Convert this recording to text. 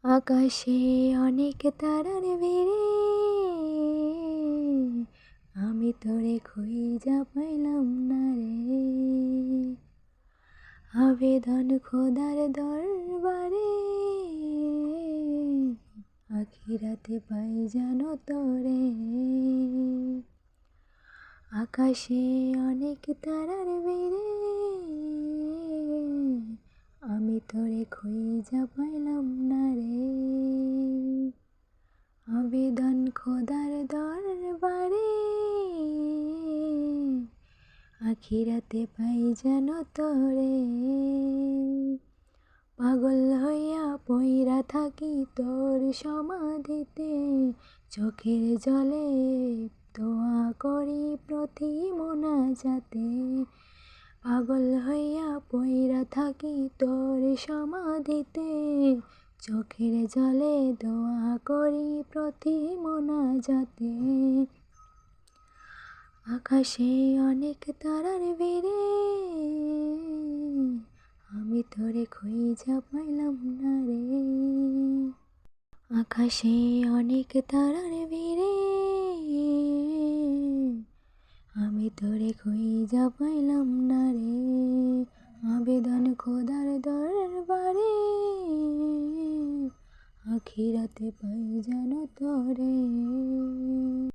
আকাশে অনেক তারার ভিড়ে আমি তোরে খুঁইজা পাইলাম না রে। আবেদন খোদার দরবারে আখিরাতে পাই জানো তোরে। আকাশে অনেক তারার ভিড়ে আমি তোরে খুঁইজা পাইলাম না রে। আবেদন খোদার দরবারে আখিরাতে পাই যেন তোরে। পাগল হইয়া পইরা থাকি তোর সমাধিতে, চোখের জলে দোয়া করি প্রতি মোনাজাতে। পাগল হইয়া পইরা থাকি তোর সমাধিতে, চোখের জলে দোয়া করি প্রতি মোনাজাতে। আকাশে অনেক তারার ভিড়ে আমি তোরে খুঁইজা পাইলাম না রে। আকাশে অনেক তারার ভিড়ে আমি তোরে খুঁইজা পাইলাম না রে। আবেদন খোদার দরবারে আখিরাতে পাই যেন তোরে।